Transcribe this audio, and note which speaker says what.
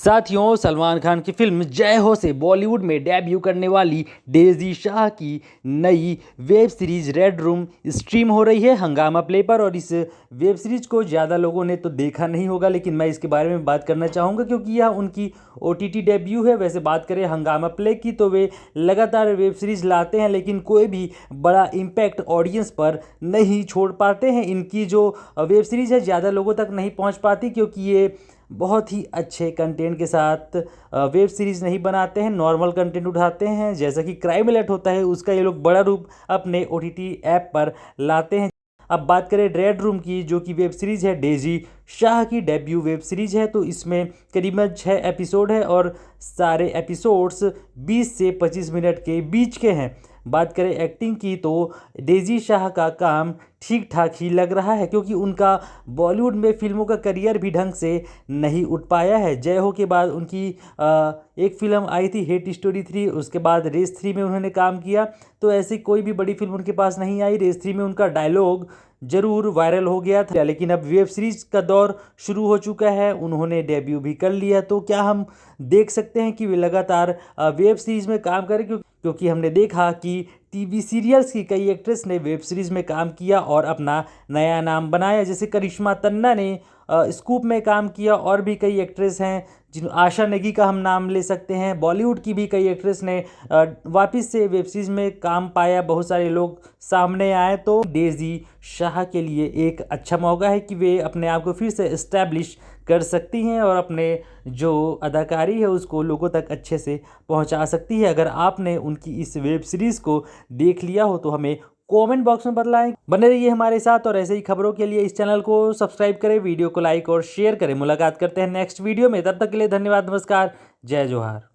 Speaker 1: साथियों, सलमान खान की फिल्म जय हो से बॉलीवुड में डेब्यू करने वाली डेज़ी शाह की नई web series red room stream हो रही है हंगामा प्ले पर। और इस वेब सीरीज को ज़्यादा लोगों ने तो देखा नहीं होगा, लेकिन मैं इसके बारे में बात करना चाहूँगा क्योंकि यह उनकी OTT डेब्यू है। वैसे बात करें हंगामा प्ले की तो वे लगातार वेब सीरीज लाते हैं, लेकिन कोई भी बड़ा इम्पैक्ट ऑडियंस पर नहीं छोड़ पाते हैं। इनकी जो वेब सीरीज है ज़्यादा लोगों तक नहीं पहुँच पाती क्योंकि ये बहुत ही अच्छे कंटेंट के साथ वेब सीरीज़ नहीं बनाते हैं, नॉर्मल कंटेंट उठाते हैं। जैसा कि क्राइम अलर्ट होता है, उसका ये लोग बड़ा रूप अपने OTT ऐप पर लाते हैं। अब बात करें रेड रूम की, जो कि वेब सीरीज़ है डेज़ी शाह की डेब्यू वेब सीरीज़ है, तो इसमें करीबन 6 एपिसोड है और सारे एपिसोड्स 20 से 25 मिनट के बीच के हैं। बात करें एक्टिंग की तो डेज़ी शाह का काम ठीक ठाक ही लग रहा है क्योंकि उनका बॉलीवुड में फिल्मों का करियर भी ढंग से नहीं उठ पाया है। जय हो के बाद उनकी एक फिल्म आई थी हेट स्टोरी 3, उसके बाद रेस 3 में उन्होंने काम किया, तो ऐसी कोई भी बड़ी फिल्म उनके पास नहीं आई। रेस 3 में उनका डायलॉग जरूर वायरल हो गया था, लेकिन अब वेब सीरीज का दौर शुरू हो चुका है, उन्होंने डेब्यू भी कर लिया। तो क्या हम देख सकते हैं कि वे लगातार वेब सीरीज में काम करें, क्योंकि हमने देखा कि टीवी सीरियल्स की कई एक्ट्रेस ने वेब सीरीज में काम किया और अपना नया नाम बनाया। जैसे करिश्मा तन्ना ने स्कूप में काम किया, और भी कई एक्ट्रेस हैं जिन आशा नेगी का हम नाम ले सकते हैं। बॉलीवुड की भी कई एक्ट्रेस ने वापस से वेब सीरीज में काम पाया, बहुत सारे लोग सामने आए। तो डेज़ी शाह के लिए एक अच्छा मौका है कि वे अपने आप को फिर से इस्टेब्लिश कर सकती हैं और अपने जो अदाकारी है उसको लोगों तक अच्छे से पहुंचा सकती है। अगर आपने उनकी इस वेब सीरीज़ को देख लिया हो तो हमें कमेंट बॉक्स में बतलाएं। बने रहिए हमारे साथ और ऐसे ही खबरों के लिए इस चैनल को सब्सक्राइब करें, वीडियो को लाइक और शेयर करें। मुलाकात करते हैं नेक्स्ट वीडियो में, तब तक के लिए धन्यवाद, नमस्कार, जय जोहार।